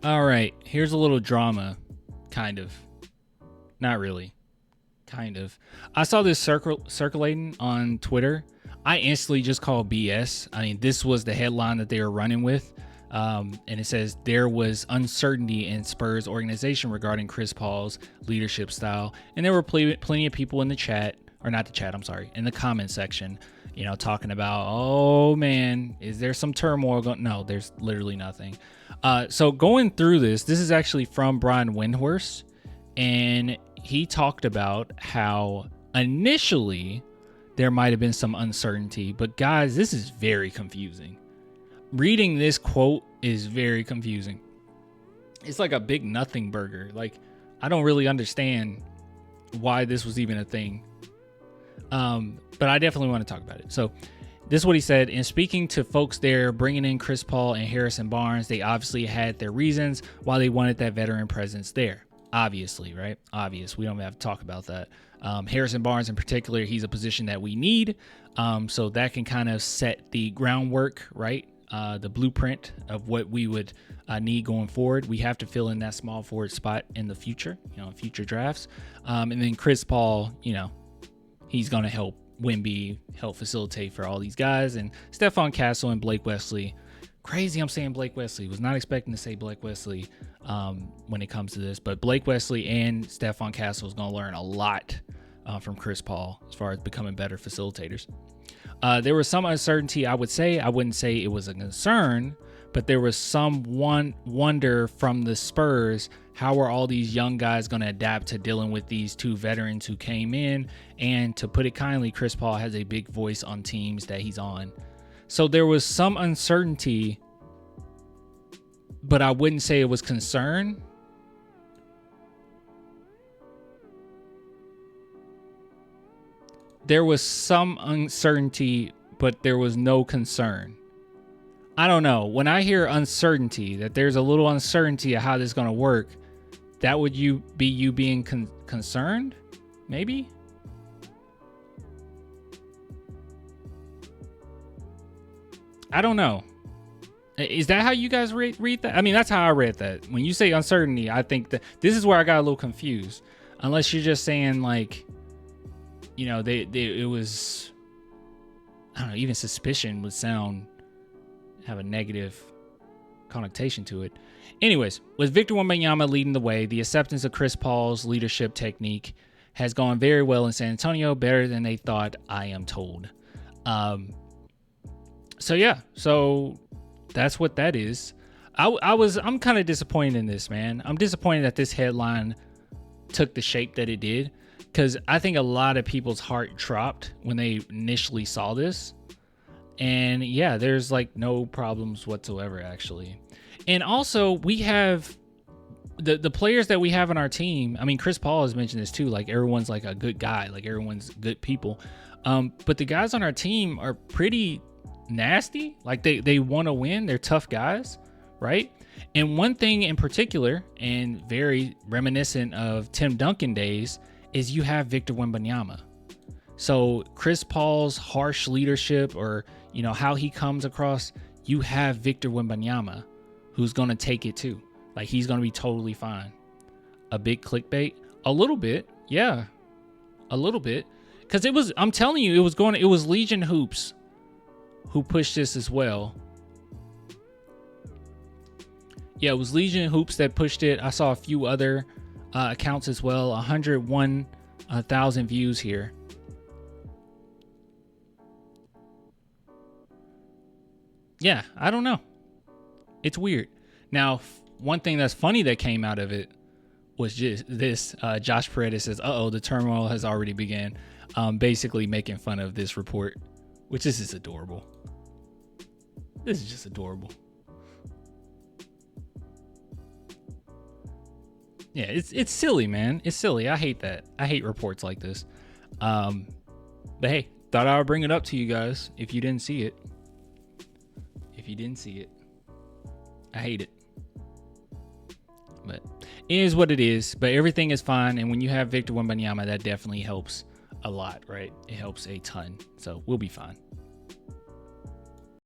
All right, here's a little drama, kind of. Not really, kind of. I saw this circulating on Twitter. I instantly just called BS. I mean, this was the headline that they were running with. And it says there was uncertainty in Spurs organization regarding Chris Paul's leadership style. And there were plenty of people in the chat, or not the chat, I'm sorry, in the comment section, talking about, oh man, is there some turmoil going? No, there's literally nothing. So going through this is actually from Brian Windhorst, and he talked about how initially there might have been some uncertainty, but guys, this is very confusing. Reading this quote is very confusing. It's like a big nothing burger. Like, I don't really understand why this was even a thing. But I definitely want to talk about it. So this is what he said. In speaking to folks there, bringing in Chris Paul and Harrison Barnes, they obviously had their reasons why they wanted that veteran presence there. Obviously, right? Obvious. We don't have to talk about that. Harrison Barnes in particular, he's a position that we need. So that can kind of set the groundwork, right? The blueprint of what we would need going forward. We have to fill in that small forward spot in the future, future drafts. And then Chris Paul, he's going to help Wemby, help facilitate for all these guys. And Stephon Castle and Blake Wesley. Crazy I'm saying Blake Wesley. Was not expecting to say Blake Wesley when it comes to this. But Blake Wesley and Stephon Castle is going to learn a lot from Chris Paul as far as becoming better facilitators. There was some uncertainty, I would say. I wouldn't say it was a concern, but there was some wonder from the Spurs. How are all these young guys going to adapt to dealing with these two veterans who came in? And to put it kindly, Chris Paul has a big voice on teams that he's on. So there was some uncertainty, but I wouldn't say it was concern. There was some uncertainty, but there was no concern. I don't know. When I hear uncertainty, that there's a little uncertainty of how this is going to work, that would you being concerned? Maybe? I don't know. Is that how you guys read that? I mean, that's how I read that. When you say uncertainty, I think that this is where I got a little confused. Unless you're just saying like, it was, I don't know, even suspicion would have a negative connotation to it. Anyways, with Victor Wembanyama leading the way, the acceptance of Chris Paul's leadership technique has gone very well in San Antonio, better than they thought, I am told. So that's what that is. I'm kind of disappointed in this, man. I'm disappointed that this headline took the shape that it did, because I think a lot of people's heart dropped when they initially saw this. And yeah, there's like no problems whatsoever, actually. And also, we have the players that we have on our team. I mean, Chris Paul has mentioned this too. Like, everyone's like a good guy, like everyone's good people. But the guys on our team are pretty nasty. Like, they want to win. They're tough guys, right? And one thing in particular, and very reminiscent of Tim Duncan days, is you have Victor Wembanyama. So Chris Paul's harsh leadership, or how he comes across, you have Victor Wembanyama, who's going to take it too. Like, he's going to be totally fine. A big clickbait, a little bit, yeah, a little bit, because I'm telling you, it was Legion Hoops who pushed this as well. Yeah, it was Legion Hoops that pushed it. I saw a few other accounts as well. 101,000 views here. Yeah, I don't know. It's weird. Now, one thing that's funny that came out of it was just this. Josh Paredes says, the turmoil has already begun. Basically making fun of this report, which is just adorable. This is just adorable. Yeah, it's silly, man. It's silly. I hate that. I hate reports like this. But hey, thought I would bring it up to you guys if you didn't see it. I hate it. But it is what it is. But everything is fine. And when you have Victor Wembanyama, that definitely helps a lot, right? It helps a ton. So we'll be fine.